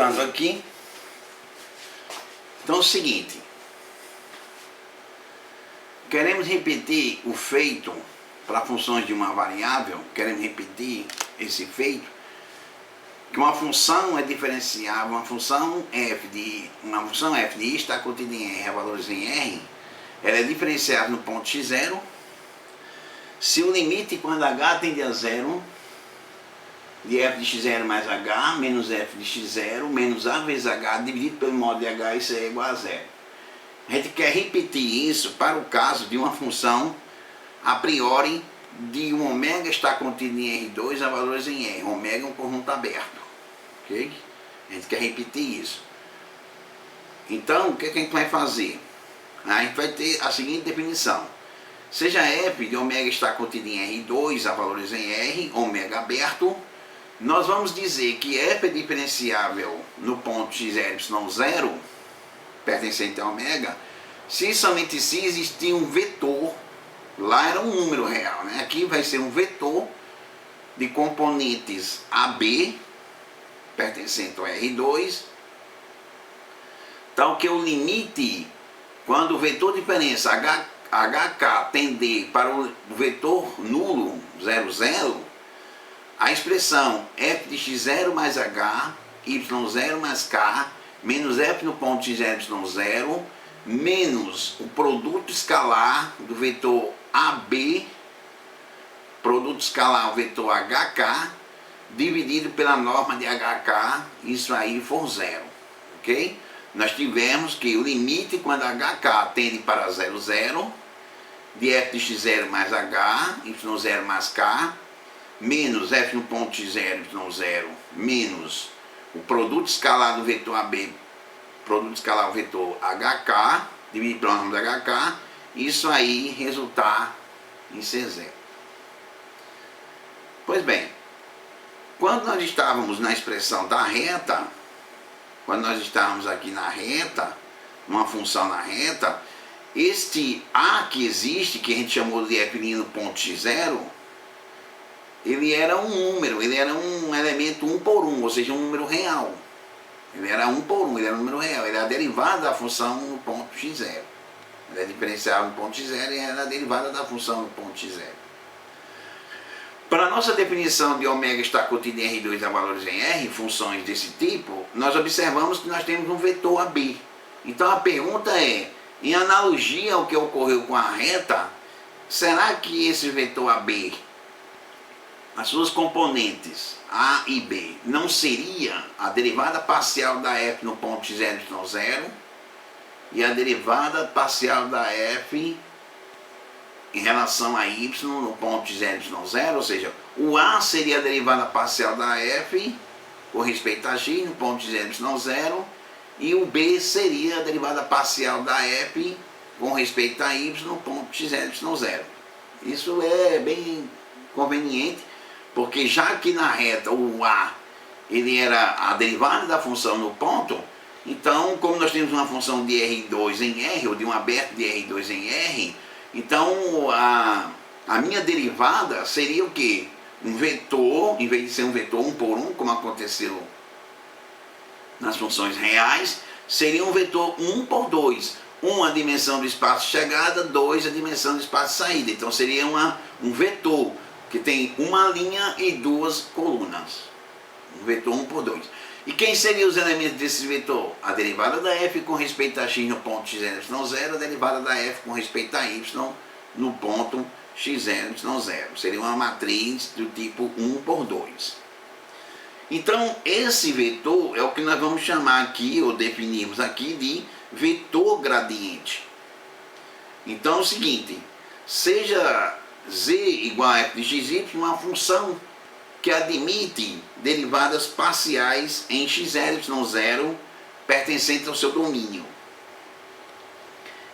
voltando aqui. Então é o seguinte, queremos repetir o feito para funções de uma variável, queremos repetir esse feito, que uma função é diferenciável, uma função f de i está contida em R, a valores em R, ela é diferenciável no ponto x0, se o limite quando h tende a zero, de f de x0 mais h, menos f de x0, menos a vezes h, dividido pelo módulo de h, isso é igual a zero. A gente quer repetir isso para o caso de uma função a priori de um ômega está contido em R2 a valores em R. Ômega é um conjunto aberto. Ok? A gente quer repetir isso. Então, o que a gente vai fazer? A gente vai ter a seguinte definição. Seja f de ômega está contido em R2 a valores em R, ômega aberto, nós vamos dizer que f é diferenciável no ponto x0, pertencente a ômega, se somente se existir um vetor, lá era um número real, né? Aqui vai ser um vetor de componentes AB, pertencente ao R2, tal que o limite, quando o vetor diferença HK tender para o vetor nulo 0,0, a expressão f de x0 mais h, y0 mais k, menos f no ponto x0, menos o produto escalar do vetor AB, produto escalar o vetor HK, dividido pela norma de HK, isso aí for zero, ok? Nós tivemos que o limite quando HK tende para 0,0, de f de x0 mais h, y0 mais k, menos f no ponto x0, y0, menos o produto escalar do vetor AB, produto escalar o vetor HK, dividido pela norma de HK, isso aí resultar em C0. Pois bem, quando nós estávamos na expressão da reta, quando nós estávamos aqui na reta, uma função na reta, este A que existe, que a gente chamou de f' no ponto x0, ele era um número, ele era um elemento 1 por 1, ou seja, um número real. Ele era 1 por 1, ele era um número real, ele era a derivada da função no ponto x0. Ele é diferenciável no ponto x0 e era a derivada da função no ponto x0. Para a nossa definição de ômega está contida em R2 a valores em R, funções desse tipo, nós observamos que nós temos um vetor AB. Então a pergunta é, em analogia ao que ocorreu com a reta, será que esse vetor AB, as suas componentes A e B, não seria a derivada parcial da f no ponto x0 e a derivada parcial da f em relação a y no ponto x0, ou seja, o A seria a derivada parcial da f com respeito a x no ponto x0 e o B seria a derivada parcial da f com respeito a y no ponto x0. Isso é bem conveniente, porque já que na reta o A ele era a derivada da função no ponto, então como nós temos uma função de R2 em R, ou de um aberto de R2 em R, então a minha derivada seria o quê? Um vetor, em vez de ser um vetor 1 por 1, como aconteceu nas funções reais, seria um vetor 1 por 2. 1 a dimensão do espaço de chegada, 2 a dimensão do espaço de saída. Então seria um vetor que tem uma linha e duas colunas. Um vetor 1 por 2. E quem seriam os elementos desse vetor? A derivada da f com respeito a x no ponto x0, a derivada da f com respeito a y no ponto x0. Seria uma matriz do tipo 1 por 2. Então, esse vetor é o que nós vamos chamar aqui, ou definimos aqui, de vetor gradiente. Então, é o seguinte, seja z igual a f de xy uma função que admite derivadas parciais em x0 pertencente ao seu domínio.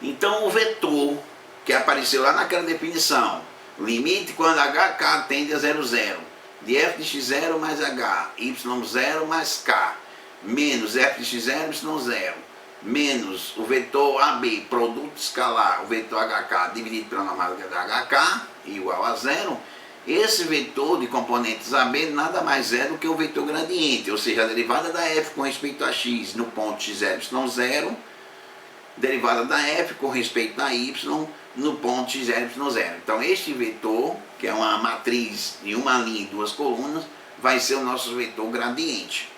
Então o vetor que apareceu lá naquela definição, limite quando hk tende a 0,0, de f de x0 mais h, y0 mais k, menos f de x0, y0, menos o vetor AB, produto escalar, o vetor HK dividido pela norma de HK, igual a zero. esse vetor de componentes AB nada mais é do que o vetor gradiente, ou seja, a derivada da f com respeito a x no ponto x0, derivada da f com respeito a y no ponto x0. Então este vetor, que é uma matriz de uma linha e duas colunas, vai ser o nosso vetor gradiente,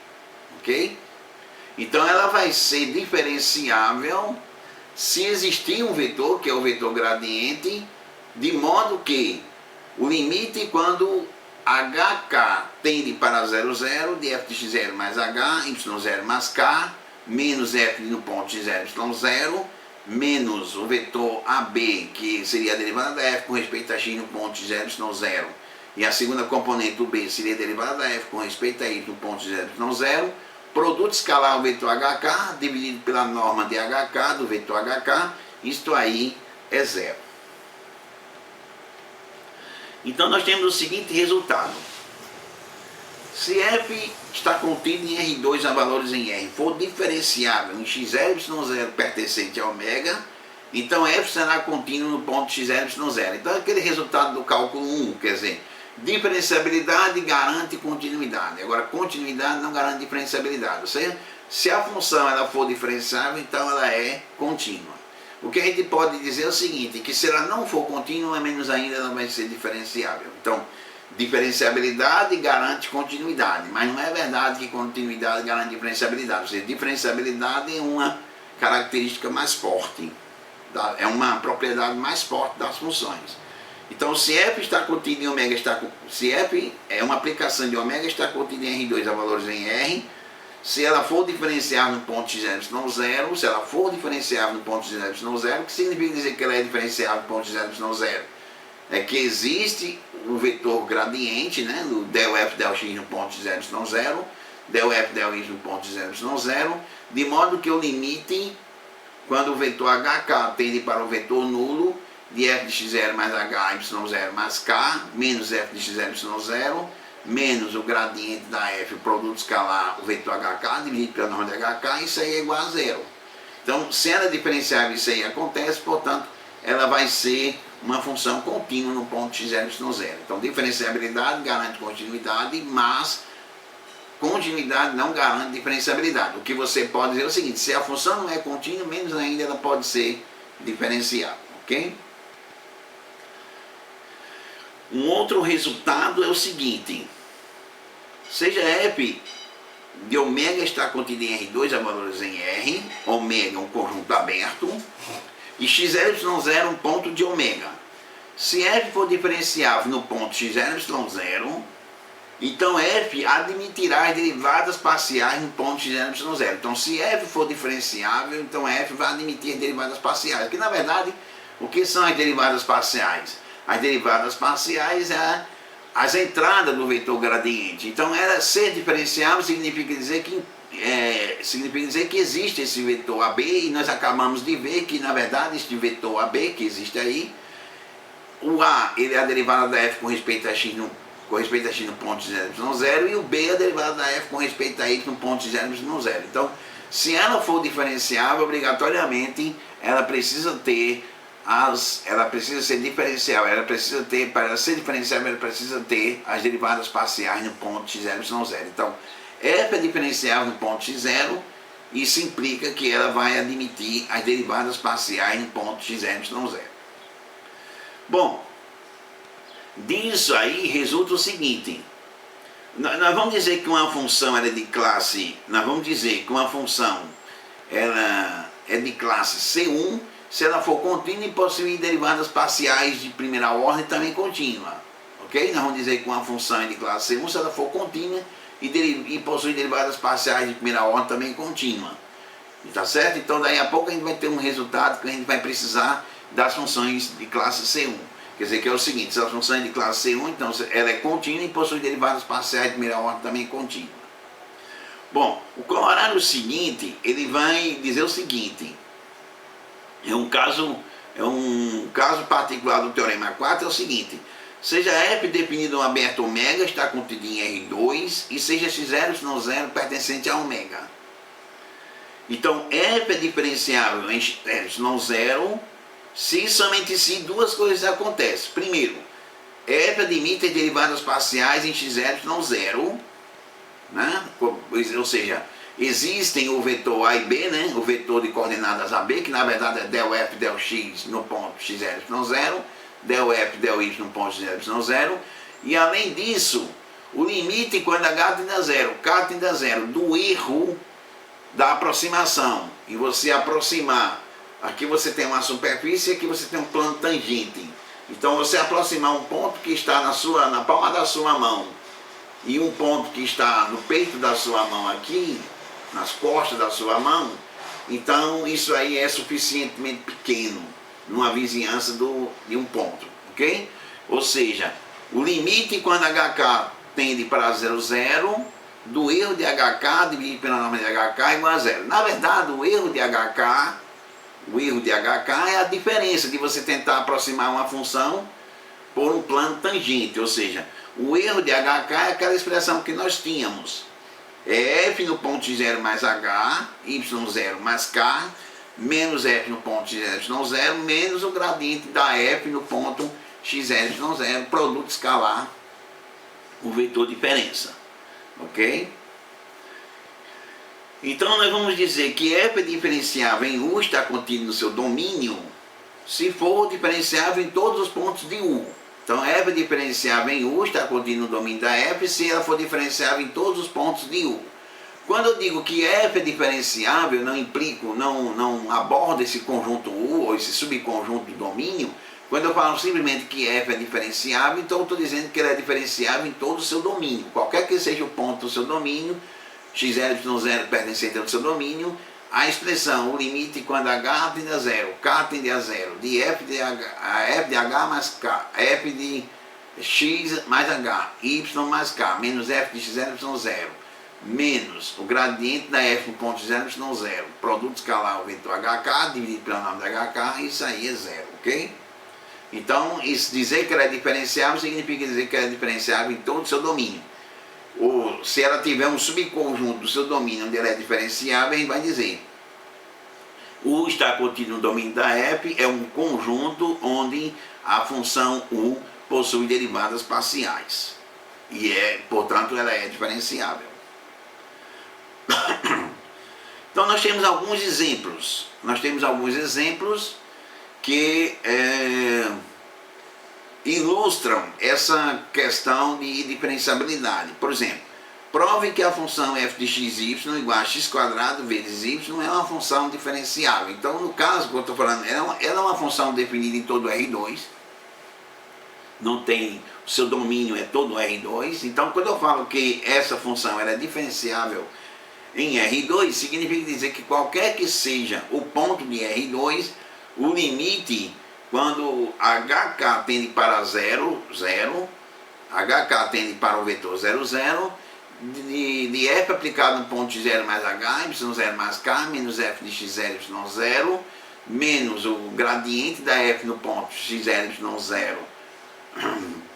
ok? Então ela vai ser diferenciável se existir um vetor, que é o vetor gradiente, de modo que o limite quando hk tende para 0, de f de x0 mais h, y0 mais k, menos f no ponto x0, menos o vetor AB, que seria a derivada da f com respeito a x no ponto x0, e a segunda componente do B seria a derivada da f com respeito a y no ponto x0, produto escalar o vetor hk, dividido pela norma de hk, do vetor hk, isto aí é zero. Então nós temos o seguinte resultado: se f está contido em R2 a valores em R for diferenciável em x0, y0 pertencente a ômega, então f será contínuo no ponto x0, Então aquele resultado do cálculo 1, quer dizer, diferenciabilidade garante continuidade. Agora continuidade não garante diferenciabilidade. Ou seja, se a função ela for diferenciável, então ela é contínua. O que a gente pode dizer é o seguinte, que se ela não for contínua, menos ainda ela vai ser diferenciável. Então, diferenciabilidade garante continuidade, mas não é verdade que continuidade garante diferenciabilidade. Ou seja, diferenciabilidade é uma característica mais forte, é uma propriedade mais forte das funções. Então, se f está contido em ômega, se f é uma aplicação de ômega, está contida em R2 a valores em R, se ela for diferenciável no ponto x0, se ela for diferenciável no ponto x0, o que significa dizer que ela é diferenciável no ponto x0? É que existe o vetor gradiente, né, do del f del x no ponto x0, del f del y no ponto x0, de modo que o limite, quando o vetor hk tende para o vetor nulo, de f de x0 mais h, y0 mais k, menos f de x0, menos o gradiente da f, o produto escalar, o vetor hk, dividido pela norma de hk, isso aí é igual a zero. Então, se ela é diferenciável, isso aí acontece, portanto, ela vai ser uma função contínua no ponto x0. Então, diferenciabilidade garante continuidade, mas continuidade não garante diferenciabilidade. O que você pode dizer é o seguinte: se a função não é contínua, menos ainda ela pode ser diferenciável, ok? Um outro resultado é o seguinte: seja f de ômega está contida em R2 a valores em R, ômega é um conjunto aberto, e x0, y0 um ponto de ômega. Se f for diferenciável no ponto x0, então f admitirá as derivadas parciais no ponto x0. Então, se f for diferenciável, então f vai admitir as derivadas parciais. Que na verdade, o que são as derivadas parciais? As derivadas parciais é as entradas do vetor gradiente. Então, ela ser diferenciável significa dizer que existe esse vetor AB, e nós acabamos de ver que, na verdade, este vetor AB que existe aí, o A ele é a derivada da f com respeito a x no ponto x0, e o B é a derivada da f com respeito a y no ponto x0. Então, se ela for diferenciável, obrigatoriamente, ela precisa ser diferenciável, para ela ser diferenciável, ela precisa ter as derivadas parciais no ponto x0. Então, f é diferenciável no ponto x0, isso implica que ela vai admitir as derivadas parciais no ponto x0. Bom, disso aí resulta o seguinte: nós vamos dizer que uma função ela é de classe, ela é de classe C1, se ela for contínua e possuir derivadas parciais de primeira ordem também contínua, ok? Nós vamos dizer que uma função é de classe C1 se ela for contínua e possui derivadas parciais de primeira ordem também contínua, tá certo? Então daí a pouco a gente vai ter um resultado que a gente vai precisar das funções de classe C1. Quer dizer que é o seguinte: se a função é de classe C1, então ela é contínua e possui derivadas parciais de primeira ordem também contínua. Bom, o corolário seguinte, ele vai dizer o seguinte: é um caso particular do teorema 4, é o seguinte: seja f definido um aberto ômega está contido em R2 e seja x0, y0 pertencente a ômega. Então, f é diferenciável em x0 se somente se duas coisas acontecem. Primeiro, f admite as derivadas parciais em x, y, 0, né? Ou seja, existem o vetor A e B, né? O vetor de coordenadas AB, que na verdade é del f, del x no ponto x, y, 0, del f, del y no ponto x, y, 0, e além disso, o limite quando h tende a 0, k tende a 0, do erro da aproximação, e você aproximar, aqui você tem uma superfície, aqui você tem um plano tangente, então você aproximar um ponto que está na palma da sua mão, e um ponto que está no peito da sua mão aqui, nas costas da sua mão, então isso aí é suficientemente pequeno, numa vizinhança de um ponto, ok? Ou seja, o limite quando hk tende para 0, 0, do erro de hk dividido pela norma de hk é igual a 0. Na verdade, o erro de hk é a diferença de você tentar aproximar uma função por um plano tangente, ou seja, o erro de hk é aquela expressão que nós tínhamos. É f no ponto x0 mais h, y0 mais k, menos f no ponto x, y0, menos o gradiente da f no ponto x, y0, produto escalar, o vetor diferença. Ok? Então nós vamos dizer que f é diferenciável em U está contido no seu domínio se for diferenciável em todos os pontos de U. Então f é diferenciável em U está contido no domínio da f se ela for diferenciável em todos os pontos de U. Quando eu digo que f é diferenciável, não aborda esse conjunto U ou esse subconjunto do domínio. Quando eu falo simplesmente que f é diferenciável, então eu estou dizendo que ela é diferenciável em todo o seu domínio. Qualquer que seja o ponto do seu domínio, x, y0 pertencente ao seu domínio, a expressão, o limite quando h tende a 0, k tende a 0, de f de h mais k, f de x mais h, y mais k, menos f de x, y0, menos o gradiente da f no ponto x, y0, produto escalar o vetor hk, dividido pela norma de hk, isso aí é 0, ok? Então, dizer que ela é diferenciável significa dizer que ela é diferenciável em todo o seu domínio. Ou se ela tiver um subconjunto do seu domínio onde ela é diferenciável, a gente vai dizer U está contido no domínio da f é um conjunto onde a função U possui derivadas parciais. E portanto, ela é diferenciável. Então nós temos alguns exemplos. Que ilustram essa questão de diferenciabilidade. Por exemplo, prove que a função f de xy igual a x² vezes y é uma função diferenciável. Então, no caso que eu estou falando, ela é uma função definida em todo R2, não tem, o seu domínio é todo R2. Então, quando eu falo que essa função ela é diferenciável em R2, significa dizer que qualquer que seja o ponto de R2, o limite, quando hk tende para 0, 0, hk tende para o vetor 0, 0, de f aplicado no ponto x0 mais h, y0 mais k, menos f de x, y0, menos o gradiente da f no ponto x, y0,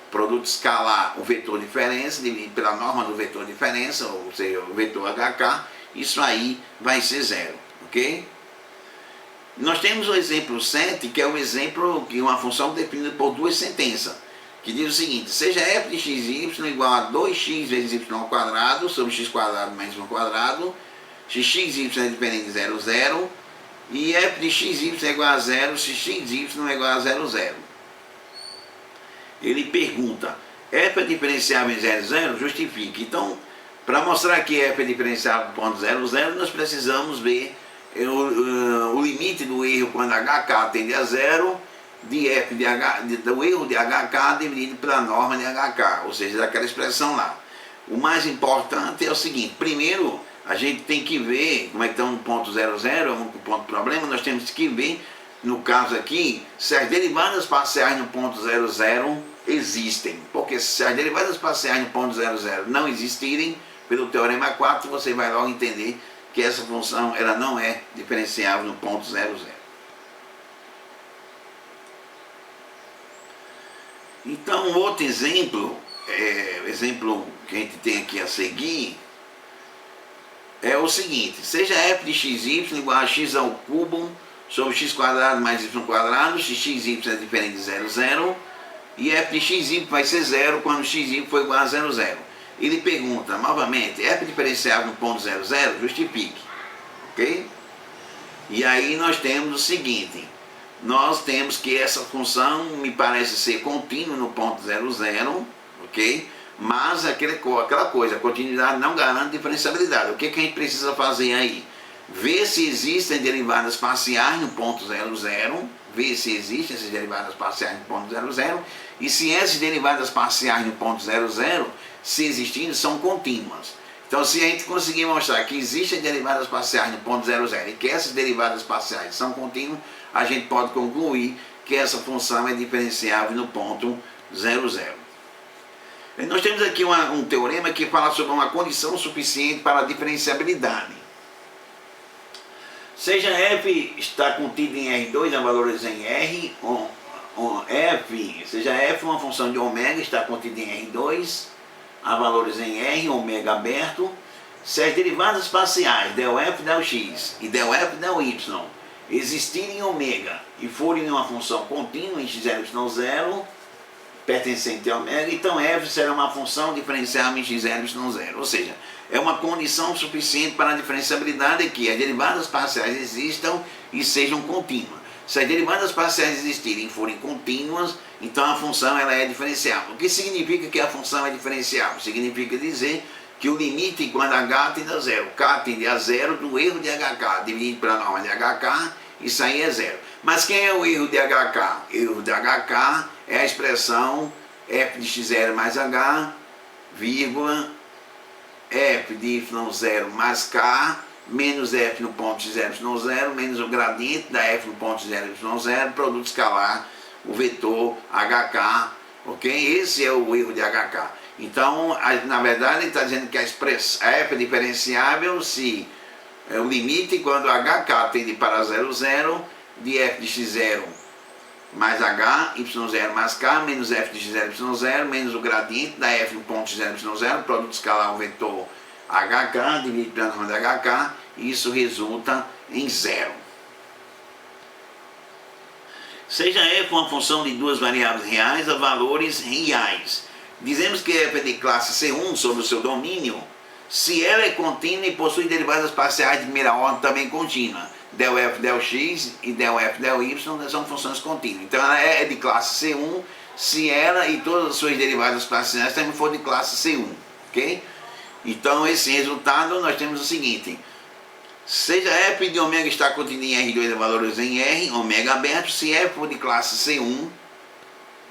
produto escalar o vetor diferença, dividido pela norma do vetor diferença, ou seja, o vetor hk, isso aí vai ser 0, ok? Nós temos o exemplo 7, que é o exemplo de uma função definida por duas sentenças, que diz o seguinte: seja f de xy igual a 2x vezes y² sobre x² mais y², xy é diferente de 0, 0, e f de xy é igual a 0 se xy é igual a 0, 0. Ele pergunta, f é diferenciável em 0, 0? Justifique. Então, para mostrar que f é diferenciável em ponto 0, 0, nós precisamos ver o limite do erro quando hk tende a 0 de f do erro de hk dividido pela norma de hk, ou seja, daquela expressão lá. O mais importante é o seguinte: primeiro a gente tem que ver como é que está no ponto 0, 0, é um ponto problema. Nós temos que ver, no caso aqui, se as derivadas parciais no ponto 0, 0 existem, porque se as derivadas parciais no ponto 0, 0 não existirem, pelo teorema 4 você vai logo entender que essa função ela não é diferenciável no ponto 0, 0. Então, outro exemplo, exemplo que a gente tem aqui a seguir, é o seguinte: seja f de xy igual a x ao cubo sobre x² mais y², se xy é diferente de 0, 0, e f de xy vai ser zero quando xy for igual a 0, 0. Ele pergunta novamente, f diferenciável no ponto 0, 0, justifique. Ok? E aí nós temos o seguinte, nós temos que essa função me parece ser contínua no ponto 0, 0, ok? Mas aquela coisa, a continuidade não garante diferenciabilidade. O que a gente precisa fazer aí? Ver se existem derivadas parciais no ponto 0, 0, ver se existem essas derivadas parciais no ponto 0, 0, e se essas derivadas parciais no ponto 0, 0, se existindo, são contínuas. Então, se a gente conseguir mostrar que existem derivadas parciais no ponto 0, 0 e que essas derivadas parciais são contínuas, a gente pode concluir que essa função é diferenciável no ponto 0, 0. Nós temos aqui um teorema que fala sobre uma condição suficiente para a diferenciabilidade. Seja f está contido em R2 a valores em R, seja f uma função de ômega está contida em R2 a valores em R, ômega aberto, se as derivadas parciais del f, del x e del f, del y existirem em ômega e forem uma função contínua em x0, y0, pertencente a ômega, então f será uma função diferenciável em x0, y0. Ou seja, é uma condição suficiente para a diferenciabilidade que as derivadas parciais existam e sejam contínuas. Se as derivadas parciais existirem e forem contínuas, então a função ela é diferenciável. O que significa que a função é diferenciável? Significa dizer que o limite quando h tende a zero, k tende a zero do erro de hk dividido pela norma de hk, isso aí é zero. Mas quem é o erro de hk? Erro de hk é a expressão f de x0 mais h, vírgula, f de y0 mais k, menos f no ponto x0, y0, menos o gradiente da f no ponto x0, y0, produto escalar, o vetor hk, ok? Esse é o erro de hk. Então, na verdade, ele está dizendo que a f é diferenciável se o limite quando hk tende para 0, 0, de f de x0 mais h, y0 mais k, menos f de x0, y0, menos o gradiente da f no ponto x0, y0, produto escalar, o vetor hk, dividido pela norma de hk, e isso resulta em zero. Seja f uma função de duas variáveis reais a valores reais. Dizemos que f é de classe C1 sobre o seu domínio, se ela é contínua e possui derivadas parciais de primeira ordem também contínua. Del f, del x e del f, del y são funções contínuas. Então ela é de classe C1 se ela e todas as suas derivadas parciais também for de classe C1. Ok? Então esse resultado nós temos o seguinte. Seja f de ômega está contida em R2 a valores em R, ômega aberto, se f for de classe C1,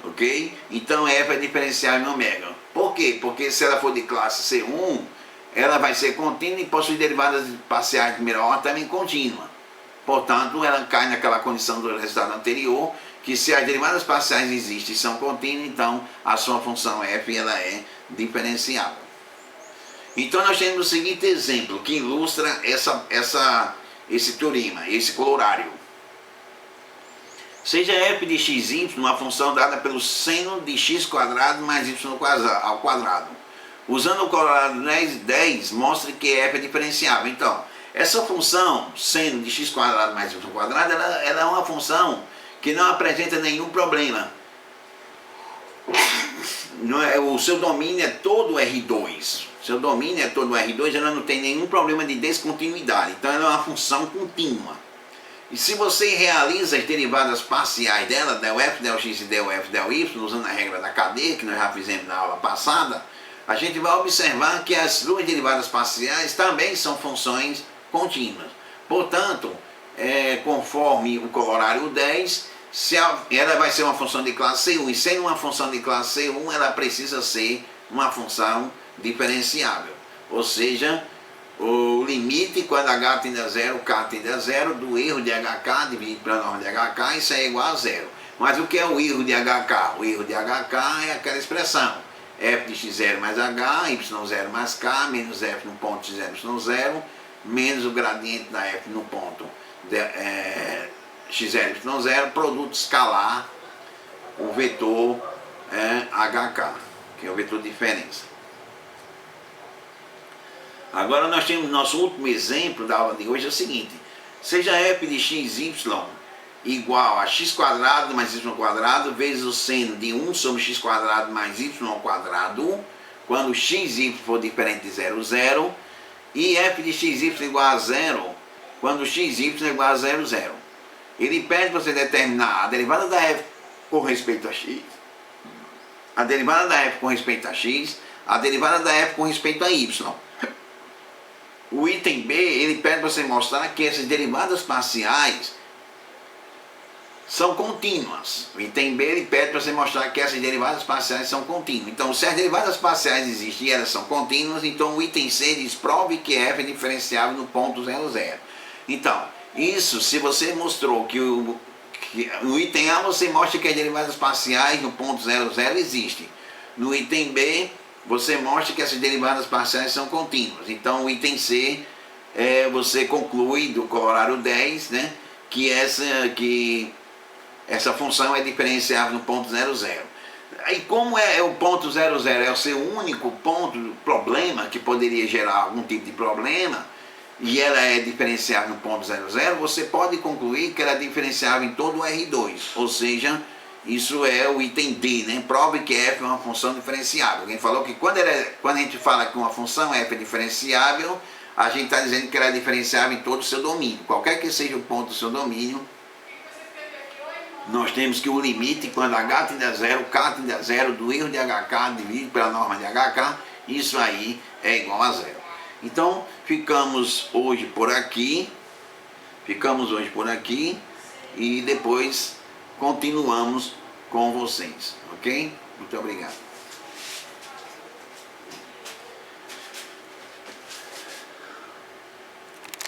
ok? Então f é diferenciável em ômega. Por quê? Porque se ela for de classe C1, ela vai ser contínua e possui derivadas parciais de primeira ordem também contínua. Portanto, ela cai naquela condição do resultado anterior, que se as derivadas parciais existem e são contínuas, então a sua função f ela é diferenciável. Então nós temos o seguinte exemplo que ilustra esse teorema, esse colorário. Seja f de xy uma função dada pelo seno de x quadrado mais y ao quadrado. Usando o colorário 10, mostra que f é diferenciável. Então, essa função seno de x quadrado mais y quadrado, ela é uma função que não apresenta nenhum problema. O seu domínio é todo R2. Seu domínio é todo R2, ela não tem nenhum problema de descontinuidade. Então ela é uma função contínua. E se você realiza as derivadas parciais dela, del f, del x e del f, del y, usando a regra da cadeia, que nós já fizemos na aula passada, a gente vai observar que as duas derivadas parciais também são funções contínuas. Portanto, conforme o colorário 10, ela vai ser uma função de classe C1, e sendo uma função de classe C1, ela precisa ser uma função diferenciável. Ou seja, o limite quando h tende a zero, k tende a zero, do erro de hk dividido pela norma de hk, isso é igual a zero. Mas o que é o erro de hk? O erro de hk é aquela expressão f de x0 mais h, y0 mais k, menos f no ponto x0, y0, menos o gradiente da f no ponto x0, y0, produto escalar, o vetor hk, que é o vetor de diferença. Agora nós temos nosso último exemplo da aula de hoje, é o seguinte. Seja f de xy igual a x quadrado mais y quadrado vezes o seno de 1 sobre x quadrado mais y quadrado, quando x e y for diferente de 0, 0, e f de x y igual a 0, quando x e y igual a 0, 0. Ele pede para você determinar a derivada da f com respeito a x, a derivada da f com respeito a x, a derivada da f com respeito a y. O item B, ele pede para você mostrar que essas derivadas parciais são contínuas. O item B, ele pede para você mostrar que essas derivadas parciais são contínuas. Então, se as derivadas parciais existem e elas são contínuas, então o item C diz: prove que f é diferenciável no ponto 0, 0. Então, isso, se você mostrou que no item A você mostra que as derivadas parciais no ponto 0, 0 existem. No item B, você mostra que essas derivadas parciais são contínuas. Então, o item C, você conclui do corolário 10, né, que essa função é diferenciável no ponto 0, 0. Aí, como o ponto 0, 0 é o seu único ponto problema, que poderia gerar algum tipo de problema, e ela é diferenciável no ponto 0, 0, você pode concluir que ela é diferenciável em todo o R2, ou seja, isso é o item D, né? Prove que f é uma função diferenciável. Alguém falou que quando a gente fala que uma função f é diferenciável, a gente está dizendo que ela é diferenciável em todo o seu domínio. Qualquer que seja o ponto do seu domínio, nós temos que o limite, quando h tende a 0, k tende a 0, do erro de HK dividido pela norma de HK, isso aí é igual a 0. Então, ficamos hoje por aqui, e depois continuamos com vocês, ok? Muito obrigado.